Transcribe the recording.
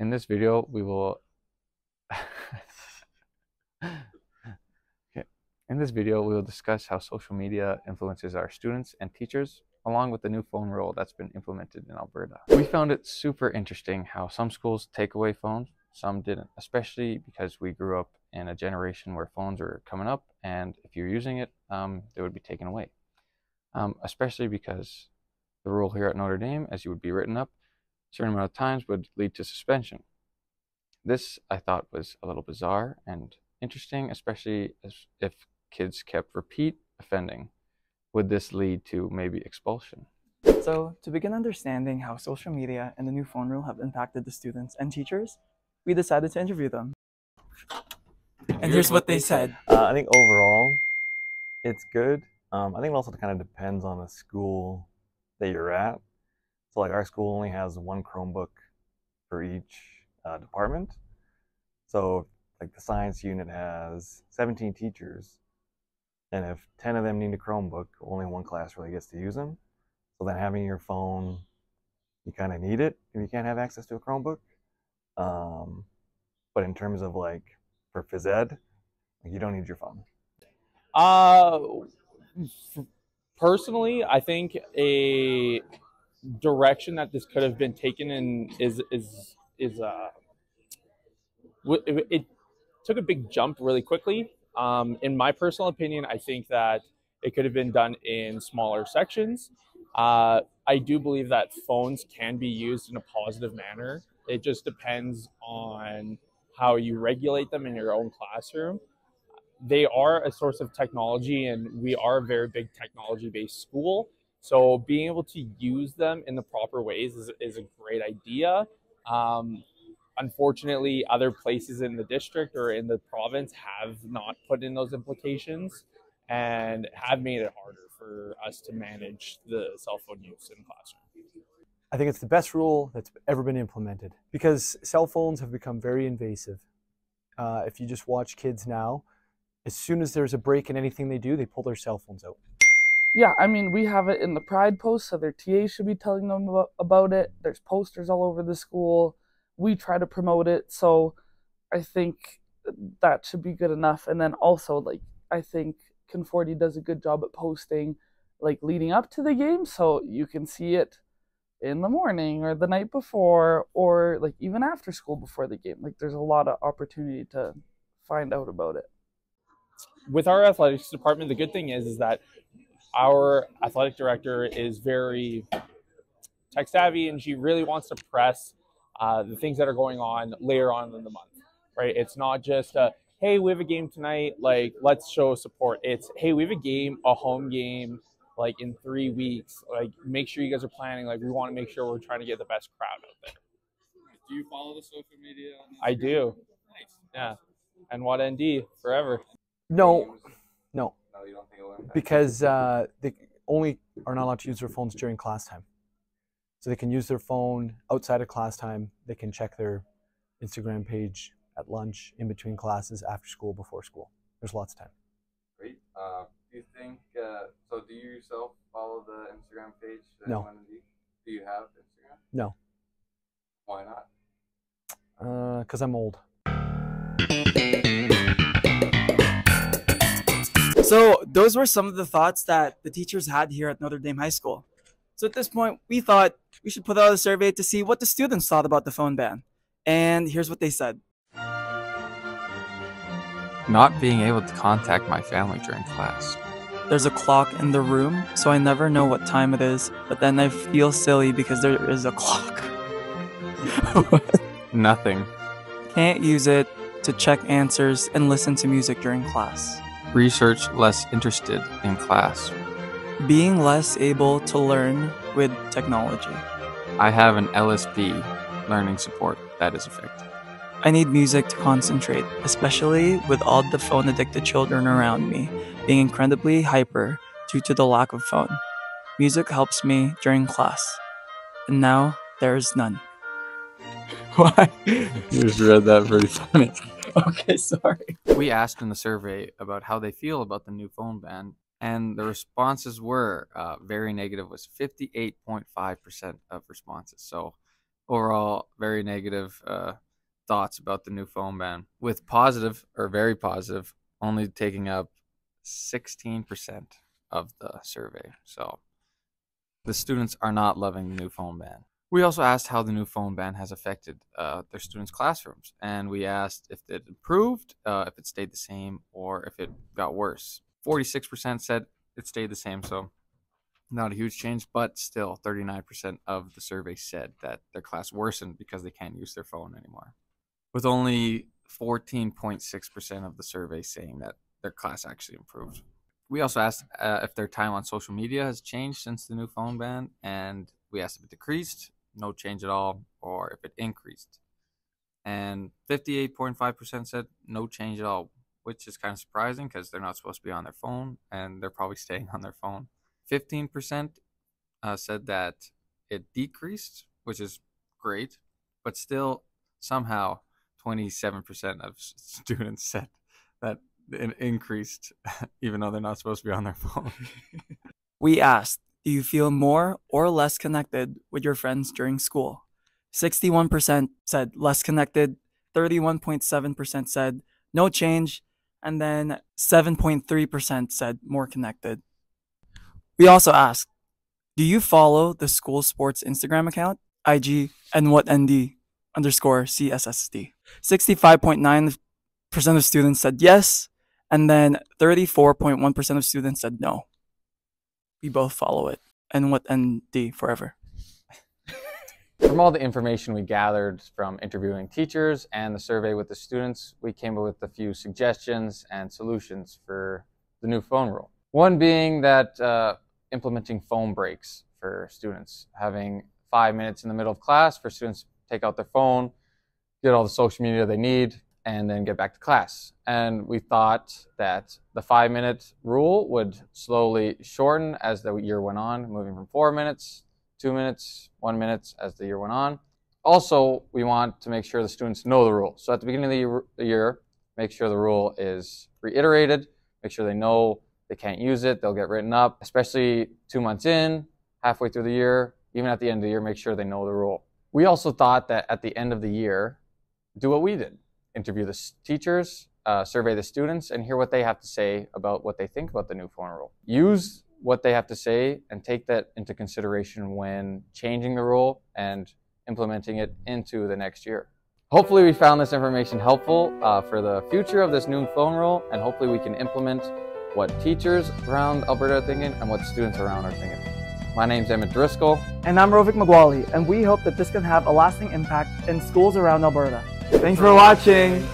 In this video, we will In this video, we will discuss how social media influences our students and teachers, along with the new phone rule that's been implemented in Alberta. We found it super interesting how some schools take away phones, some didn't, especially because we grew up in a generation where phones were coming up, and if you're using it, they would be taken away. Especially because the rule here at Notre Dame, as you would be written up, a certain amount of times would lead to suspension. This, I thought, was a little bizarre and interesting, especially if kids kept repeat offending. Would this lead to maybe expulsion? So, to begin understanding how social media and the new phone rule have impacted the students and teachers, we decided to interview them. And here's what they said. I think overall, it's good. I think it also kind of depends on the school that you're at. So like our school only has one Chromebook for each department. So like the science unit has 17 teachers, and if 10 of them need a Chromebook, only one class really gets to use them. So then having your phone, you kind of need it if you can't have access to a Chromebook. But in terms of like for phys ed, you don't need your phone. Personally, I think a direction that this could have been taken in it took a big jump really quickly. In my personal opinion, I think that it could have been done in smaller sections. I do believe that phones can be used in a positive manner. It just depends on how you regulate them in your own classroom. They are a source of technology, and we are a very big technology-based school. So being able to use them in the proper ways is a great idea. Unfortunately, other places in the district or in the province have not put in those implications and have made it harder for us to manage the cell phone use in the classroom. I think it's the best rule that's ever been implemented because cell phones have become very invasive. If you just watch kids now, as soon as there's a break in anything they do, they pull their cell phones out. Yeah, I mean, we have it in the Pride post, so their TA should be telling them about it. There's posters all over the school. We try to promote it, so I think that should be good enough. And then also, like, I think Conforti does a good job at posting, like, leading up to the game, so you can see it in the morning or the night before, or, like, even after school before the game. Like, there's a lot of opportunity to find out about it. With our athletics department, the good thing is that our athletic director is very tech savvy, and she really wants to press the things that are going on later on in the month, right? It's not just hey, we have a game tonight, like let's show support. It's hey, we have a home game like in 3 weeks, like make sure you guys are planning, like we want to make sure we're trying to get the best crowd out there. Do you follow the social media on Instagram? I do. Nice. Yeah. And what ND forever. No, No, you don't think it'll impact? because they only are not allowed to use their phones during class time. So they can use their phone outside of class time. They can check their Instagram page at lunch, in between classes, after school, before school. There's lots of time. Great. Do you think, so do you yourself follow the Instagram page? No. Do you have Instagram? No. Why not? Because I'm old. So, those were some of the thoughts that the teachers had here at Notre Dame High School. So at this point, we thought we should put out a survey to see what the students thought about the phone ban. And here's what they said. Not being able to contact my family during class. There's a clock in the room, so I never know what time it is, but then I feel silly because there is a clock. Nothing. Can't use it to check answers and listen to music during class. Research less interested in class. Being less able to learn with technology. I have an LSP, learning support, that is effective. I need music to concentrate, especially with all the phone-addicted children around me being incredibly hyper due to the lack of phone. Music helps me during class, and now there is none. Why? You just read that pretty funny. Okay, sorry. We asked in the survey about how they feel about the new phone ban, and the responses were very negative, was 58.5% of responses. So overall very negative thoughts about the new phone ban, with positive or very positive only taking up 16% of the survey. So the students are not loving the new phone ban. We also asked how the new phone ban has affected their students' classrooms, and we asked if it improved, if it stayed the same, or if it got worse. 46% said it stayed the same, so not a huge change, but still 39% of the survey said that their class worsened because they can't use their phone anymore, with only 14.6% of the survey saying that their class actually improved. We also asked if their time on social media has changed since the new phone ban, and we asked if it decreased, no change at all, or if it increased. And 58.5% said no change at all, which is kind of surprising because they're not supposed to be on their phone, and they're probably staying on their phone. 15% said that it decreased, which is great, but still somehow 27% of students said that it increased, even though they're not supposed to be on their phone. We asked, do you feel more or less connected with your friends during school? 61% said less connected, 31.7% said no change, and then 7.3% said more connected. We also asked, do you follow the school sports Instagram account, IG NWhatND_CSSD? 65.9% of students said yes, and then 34.1% of students said no. We both follow it. NWhatND forever. From all the information we gathered from interviewing teachers and the survey with the students, we came up with a few suggestions and solutions for the new phone rule. One being that implementing phone breaks for students, having 5 minutes in the middle of class for students to take out their phone, get all the social media they need, and then get back to class. And we thought that the 5-minute rule would slowly shorten as the year went on, moving from 4 minutes, 2 minutes, 1 minute as the year went on. Also, we want to make sure the students know the rule. So at the beginning of the year, make sure the rule is reiterated, make sure they know they can't use it, they'll get written up, especially 2 months in, halfway through the year, even at the end of the year, make sure they know the rule. We also thought that at the end of the year, do what we did. Interview the teachers, survey the students, and hear what they have to say about what they think about the new phone rule. Use what they have to say and take that into consideration when changing the rule and implementing it into the next year. Hopefully we found this information helpful for the future of this new phone rule, and hopefully we can implement what teachers around Alberta are thinking and what students around are thinking. My name's Emmett Driscoll. And I'm Rovik Magwali, and we hope that this can have a lasting impact in schools around Alberta. Thanks for watching!